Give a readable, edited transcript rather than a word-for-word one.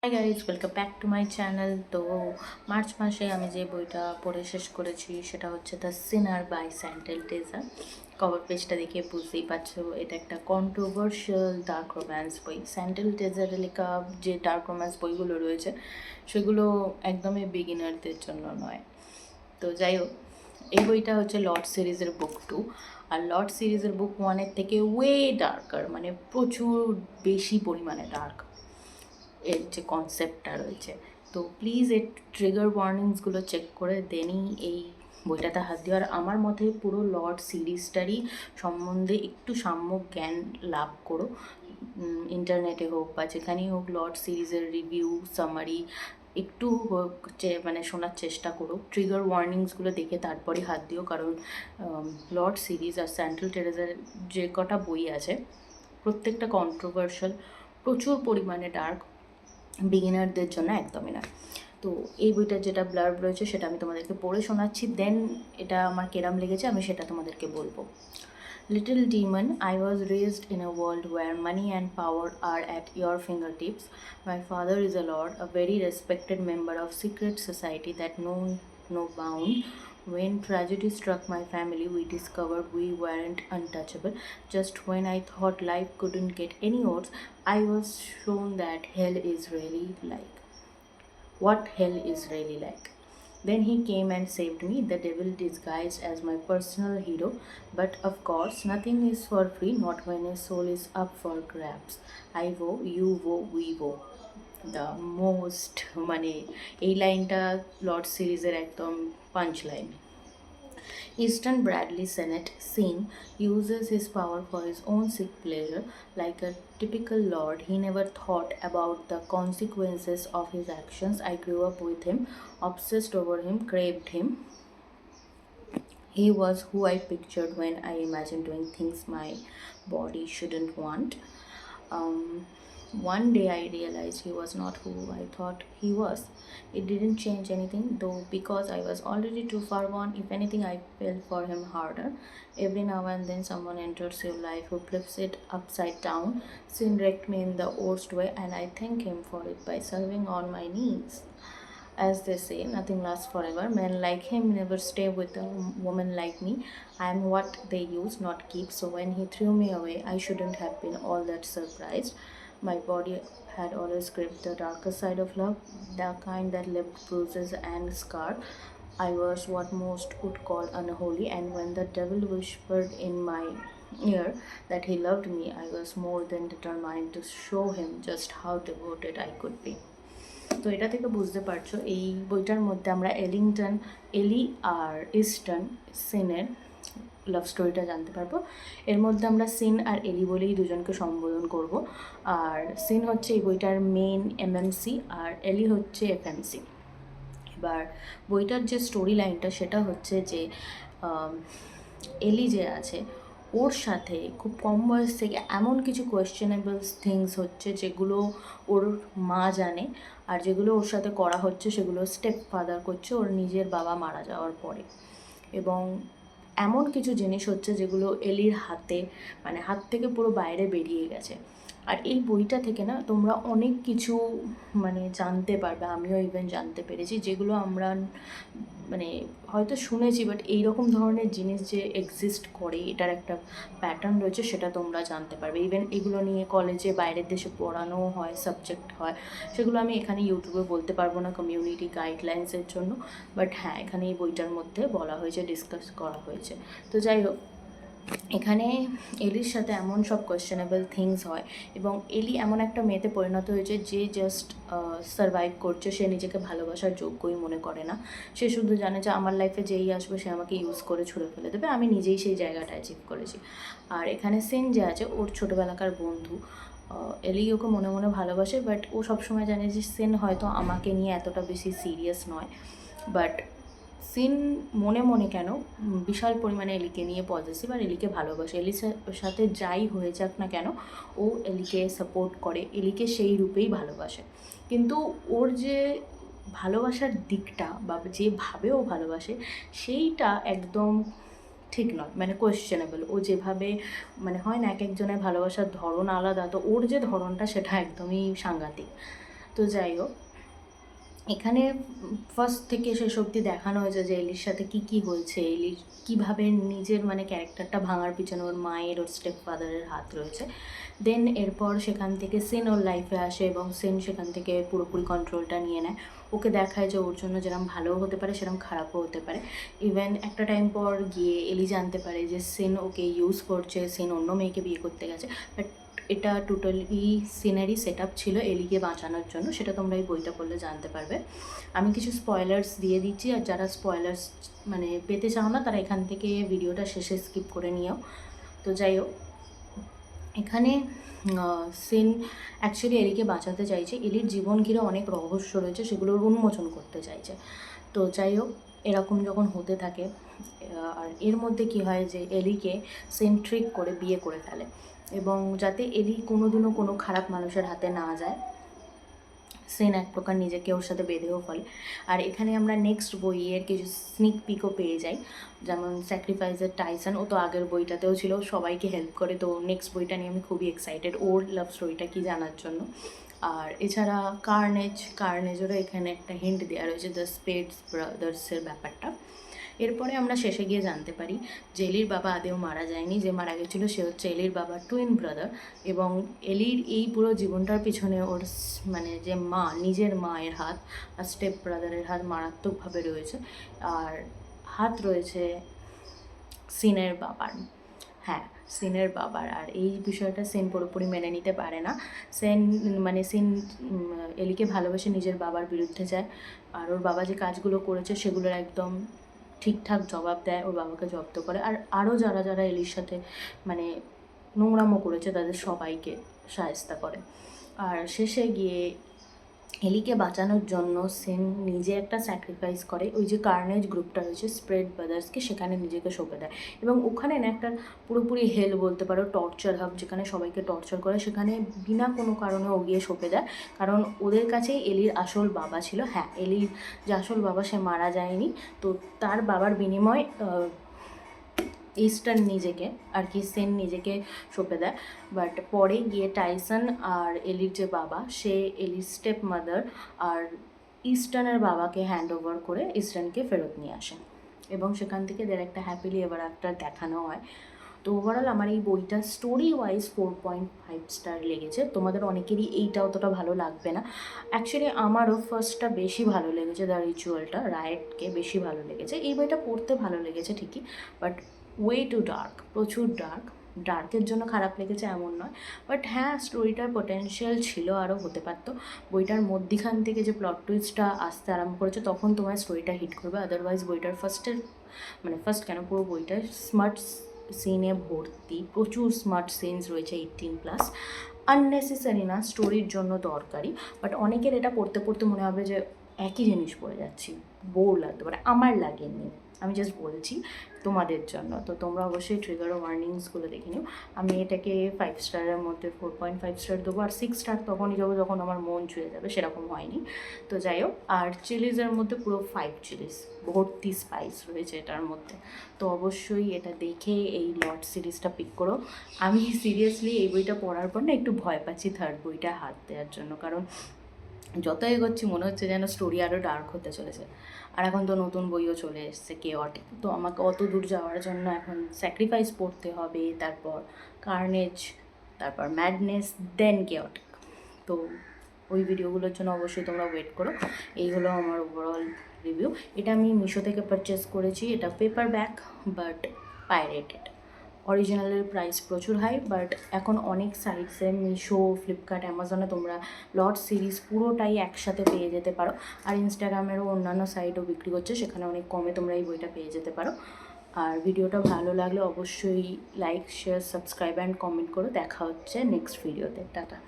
High guys, welcome back to my channel. তো March মাসে আমি যে বইটা পড়ে শেষ করেছি সেটা হচ্ছে the sinner by Shantel Tessier. Cover পেজটা দেখে বুঝতেই পারছো এটা একটা কন্ট্রোভার্সিয়াল ডার্ক রোম্যান্স বই। স্যান্ডেল টেজার লেখা যে ডার্ক রোম্যান্স বইগুলো রয়েছে সেগুলো একদমই বিগিনারদের জন্য নয়। তো যাই হোক, এই বইটা হচ্ছে লর্ড সিরিজের বুক 2। আর লর্ড সিরিজের বুক 1-এর থেকে ওয়ে ডার্কার, মানে প্রচুর বেশি পরিমাণে ডার্ক এর যে কনসেপ্টটা রয়েছে। তো প্লিজ এর ট্রিগার ওয়ার্নিংসগুলো চেক করে দেনই এই বইটাতে হাত দিও। আর আমার মতে পুরো লর্ড সিরিজটারই সম্বন্ধে একটু সাম্যক জ্ঞান লাভ করো। ইন্টারনেটে হোক বা যেখানেই হোক লর্ড সিরিজের রিভিউ সামারি একটু হোক মানে শোনার চেষ্টা করো। ট্রিগার ওয়ার্নিংসগুলো দেখে তারপরে হাত দিও, কারণ লর্ড সিরিজ আর স্যান্ডেল টেরেজার যে কটা বই আছে প্রত্যেকটা কন্ট্রোভার্সিয়াল, প্রচুর পরিমাণে ডার্ক, বিগিনারদের জন্য একদমই না। তো এই বইটার যেটা ব্লার্ব রয়েছে সেটা আমি তোমাদেরকে পড়ে শোনাচ্ছি, দেন এটা আমার কেরাম লেগেছে আমি সেটা তোমাদেরকে বলবো। Little demon, I was raised in a world where money and power are at your fingertips. My father is a lord, a very respected member of secret society that know no bound. When tragedy struck my family, we discovered we weren't untouchable. Just when I thought life couldn't get any worse, I was shown that hell is really like. What hell is really like. Then he came and saved me, the devil disguised as my personal hero. But of course, nothing is for free, not when a soul is up for grabs. I vow, you vow, we vow. The most, মানে এই লাইনটা Lord সিরিজের একদম punch line. Easton Bradley Senate Singh uses his power for his own sick pleasure. Like a typical lord, he never thought about the consequences of his actions. I grew up with him, obsessed over him, craved him. He was who I pictured when I imagined doing things my body shouldn't want. Um, one day I realized he was not who I thought he was. It didn't change anything, though, because I was already too far gone. If anything, I fell for him harder. Every now and then, someone enters your life who flips it upside down. Sin wrecked me in the worst way, and I thank him for it by serving on my knees. As they say, nothing lasts forever. Men like him never stay with a woman like me. I am what they use, not keep. So when he threw me away, I shouldn't have been all that surprised. My body had always craved the darker side of love, the kind that left bruises and scars. I was what most would call unholy, and when the devil whispered in my ear that he loved me, I was more than determined to show him just how devoted I could be. তো এটা থেকে বুঝতে পারছো এই বইটার মধ্যে আমরা এলি আর ইস্টার্ন সিনের লাভ স্টোরিটা জানতে পারবো। এর মধ্যে আমরা সিন আর এলি বলেই দুজনকে সম্বোধন করব। আর সিন হচ্ছে এই বইটার মেন এমএমসি, আর এলি হচ্ছে এফএমসি। এবার বইটার যে স্টোরি লাইনটা সেটা হচ্ছে যে এলি যে আছে ওর সাথে খুব কম বয়স থেকে এমন কিছু কোয়েশ্চেনেবল থিংস হচ্ছে যেগুলো ওর মা জানে, আর যেগুলো ওর সাথে করা হচ্ছে সেগুলো স্টেপ ফাদার করছে ওর নিজের বাবা মারা যাওয়ার পরে। এবং এমন কিছু জিনিস হচ্ছে যেগুলো এলির হাতে, মানে হাত থেকে পুরো বাইরে বেরিয়ে গেছে। আর এই বইটা থেকে না তোমরা অনেক কিছু মানে জানতে পারবে, আমিও ইভেন জানতে পেরেছি, যেগুলো আমরা মানে হয়তো শুনেছি, বাট এইরকম ধরনের জিনিস যে এক্সিস্ট করে এটার একটা প্যাটার্ন রয়েছে সেটা তোমরা জানতে পারবে। ইভেন এগুলো নিয়ে কলেজে বাইরের দেশে পড়ানোও হয়, সাবজেক্ট হয়, সেগুলো আমি এখানে ইউটিউবে বলতে পারবো না কমিউনিটি গাইডলাইন্সের জন্য। বাট হ্যাঁ, এখানে এই বইটার মধ্যে বলা হয়েছে, ডিসকাস করা হয়েছে। তো যাই হোক, এখানে এলির সাথে এমন সব কোয়েশ্চেনেবল থিংস হয়, এবং এলি এমন একটা মেয়েতে পরিণত হয়েছে যে জাস্ট সারভাইভ করছে। সে নিজেকে ভালোবাসার যোগ্যই মনে করে না। সে শুধু জানে যে আমার লাইফে যেই আসবে সে আমাকে ইউজ করে ছুঁড়ে ফেলে দেবে, আমি নিজেই সেই জায়গাটা অ্যাচিভ করেছি। আর এখানে সিন যে আছে ওর ছোটোবেলাকার বন্ধু, এলি ওকে মনে মনে ভালোবাসে, বাট ও সবসময় জানে যে সেন হয়তো আমাকে নিয়ে এতটা বেশি সিরিয়াস নয়। বাট সিন মনে মনে কেন বিশাল পরিমাণে এলিকে নিয়ে পজিটিভ, আর এলিকে ভালোবাসে। এলির সাথে যাই হয়ে যাক না কেন ও এলিকে সাপোর্ট করে, এলিকে সেই রূপেই ভালোবাসে। কিন্তু ওর যে ভালোবাসার দিকটা বা যেভাবে ও ভালোবাসে সেইটা একদম ঠিক নয়, মানে কোয়েশ্চেনেবল। ও যেভাবে মানে হয় না, এক একজনের ভালোবাসার ধরন আলাদা, তো ওর যে ধরনটা সেটা একদমই সাংঘাতিক। তো যাই হোক, এখানে ফার্স্ট থেকে শেষ অবধি দেখানো হয়েছে যে এলির সাথে কি হয়েছে, এলির কীভাবে নিজের মানে ক্যারেক্টারটা ভাঙার পিছনে ওর মায়ের, ওর স্টেপ ফাদারের হাত রয়েছে। দেন এরপর সেখান থেকে সেন ওর লাইফে আসে এবং সেন সেখান থেকে পুরোপুরি কন্ট্রোলটা নিয়ে নেয়। ওকে দেখায় যে ওর জন্য যেরকম ভালোও হতে পারে সেরকম খারাপও হতে পারে। ইভেন একটা টাইম পর গিয়ে এলি জানতে পারে যে সেন ওকে ইউজ করছে, সেন অন্য মেয়েকে বিয়ে করতে গেছে। বাট এটা টোটালি সিনারি সেট আপ ছিল এলিকে বাঁচানোর জন্য, সেটা তোমরা এই বইটা পড়লে জানতে পারবে। আমি কিছু স্পয়লার্স দিয়ে দিচ্ছি, আর যারা স্পয়লার্স মানে পেতে চাও না তারা এখান থেকে ভিডিওটা শেষে স্কিপ করে নিও। তো যাই হোক, এখানে সেন অ্যাকচুয়ালি এলিকে বাঁচাতে চাইছে, এলির জীবন ঘিরে অনেক রহস্য রয়েছে, সেগুলোর উন্মোচন করতে চাইছে। তো যাই হোক, এরকম যখন হতে থাকে, আর এর মধ্যে কি হয় যে এলিকে সেন ট্রিক করে বিয়ে করে ফেলে, এবং যাতে এলি কোনোদিনও কোনো খারাপ মানুষের হাতে না যায়, সেন এক প্রকার নিজেকে ওর সাথে বেঁধেও ফেলে। আর এখানে আমরা নেক্সট বইয়ের কিছু স্নিক পিকও পেয়ে যাই, যেমন স্যাক্রিফাইসের টাইসন, ও তো আগের বইটাতেও ছিল, সবাইকে হেল্প করে। তো নেক্সট বইটা নিয়ে আমি খুবই এক্সাইটেড, ওর লাভ স্টোরিটা কি জানার জন্য। আর এছাড়া কার্নেজেরও এখানে একটা হিন্ট দেওয়া রয়েছে, দ্য স্পেডস ব্রাদার্সের ব্যাপারটা। এরপরে আমরা শেষে গিয়ে জানতে পারি যে এলির বাবা আদেও মারা যায়নি, যে মারা গেছিলো সে হচ্ছে এলির বাবা টুইন ব্রাদার। এবং এলির এই পুরো জীবনটার পিছনে ওর মানে যে মা, নিজের মায়ের হাত আর স্টেপ ব্রাদারের হাত মারাত্মকভাবে রয়েছে, আর হাত রয়েছে সিনের বাবার। হ্যাঁ, সিনের বাবার। আর এই বিষয়টা সেন পুরোপুরি মেনে নিতে পারে না। সেন এলিকে ভালোবেসে নিজের বাবার বিরুদ্ধে যায়, আর ওর বাবা যে কাজগুলো করেছে সেগুলোর একদম ঠিকঠাক জবাব দেয়, ওর বাবাকে জব্দ করে। আর আরও যারা যারা এলির সাথে মানে নোংরামো করেছে তাদের সবাইকে শায়েস্তা করে। আর শেষে গিয়ে এলিকে বাঁচানোর জন্য সেন নিজে একটা স্যাক্রিফাইস করে, ওই যে কার্নেজ গ্রুপটা রয়েছে স্প্রেড ব্রাদার্সকে, সেখানে নিজেকে সঁপে দেয়। এবং ওখানে না একটা পুরোপুরি হেল বলতে পারো, টর্চার হাব, যেখানে সবাইকে টর্চার করে, সেখানে বিনা কোনো কারণে ও গিয়ে সঁপে দেয়। কারণ ওদের কাছেই এলির আসল বাবা ছিল। হ্যাঁ, এলির যে আসল বাবা সে মারা যায়নি, তো তার বাবার বিনিময় ইস্টার্ন নিজেকে আর কি সেন নিজেকে সঁপে দেয়। বাট পরে গিয়ে টাইসন আর এলির যে বাবা, সে এলির স্টেপ মাদার আর ইস্টার্নের বাবাকে হ্যান্ড ওভার করে ইস্টার্নকে ফেরত নিয়ে আসেন, এবং সেখান থেকে এদের একটা হ্যাপিলি এভার আফটার দেখানো হয়। তো ওভারঅল আমার এই বইটা স্টোরি ওয়াইজ 4.5 স্টার লেগেছে। তোমাদের অনেকেরই এইটা অতটা ভালো লাগবে না। অ্যাকচুয়ালি আমারও ফার্স্টটা বেশি ভালো লেগেছে, দ্য রিচুয়ালটা, রায়েটকে বেশি ভালো লেগেছে। এই বইটা পড়তে ভালো লেগেছে ঠিকই, বাট ওয়ে টু ডার্ক, প্রচুর ডার্কের জন্য খারাপ লেগেছে এমন নয়। বাট হ্যাঁ, স্টোরিটার পোটেনশিয়াল ছিল, আরও হতে পারতো। বইটার মধ্যিখান থেকে যে প্লট টুইস্টটা আসতে আরম্ভ করেছে তখন তোমার স্টোরিটা হিট করবে। আদারওয়াইজ বইটার ফার্স্ট কেন, পুরো বইটার স্মার্ট সিনে ভর্তি, প্রচুর স্মার্ট সিনস রয়েছে 18+। আননেসেসারি না, স্টোরির জন্য দরকারি। বাট অনেকের এটা পড়তে পড়তে মনে হবে যে একই জিনিস পড়ে যাচ্ছি, বোর লাগতে পারে। আমার লাগেনি, আমি জাস্ট বলছি তোমাদের জন্য। তো তোমরা অবশ্যই ট্রিগার ও ওয়ার্নিংসগুলো দেখে নিও। আমি এটাকে 5 স্টারের মধ্যে 4.5 স্টার দেবো, আর 6 স্টার তখনই দেবো যখন আমার মন ছুঁয়ে যাবে, সেরকম হয়নি। তো যাই হোক, আর চিলিজের মধ্যে পুরো 5 চিলিজ, ভর্তি স্পাইস রয়েছে এটার মধ্যে। তো অবশ্যই এটা দেখে এই লর্ড সিরিজটা পিক করো। আমি সিরিয়াসলি এই বইটা পড়ার পর না একটু ভয় পাচ্ছি থার্ড বইটা হাত দেওয়ার জন্য, কারণ যত এগোচ্ছি মনে হচ্ছে যেন স্টোরি আরও ডার্ক হতে চলেছে। আর এখন তো নতুন বইও চলে এসছে কেওয়াটিক, তো আমাকে অত দূর যাওয়ার জন্য এখন স্যাক্রিফাইস পড়তে হবে, তারপর কার্নেজ, তারপর ম্যাডনেস, দেন কেওয়াটিক। তো ওই ভিডিওগুলোর জন্য অবশ্যই তোমরা ওয়েট করো। এই হলো আমার ওভারঅল রিভিউ। এটা আমি মিশো থেকে পারচেস করেছি, এটা পেপার ব্যাক বাট পাইরেটেড। অরিজিনালের প্রাইস প্রচুর হাই, বাট এখন অনেক সাইটসে, মিশো, ফ্লিপকার্ট, অ্যামাজনে তোমরা লর্ড সিরিজ পুরোটাই একসাথে পেয়ে যেতে পারো। আর ইনস্টাগ্রামেরও অন্যান্য সাইটও বিক্রি করছে, সেখানে অনেক কমে তোমরা এই বইটা পেয়ে যেতে পারো। আর ভিডিওটা ভালো লাগলে অবশ্যই like, share, subscribe and comment করো। দেখা হচ্ছে নেক্সট ভিডিওতে। টাটা।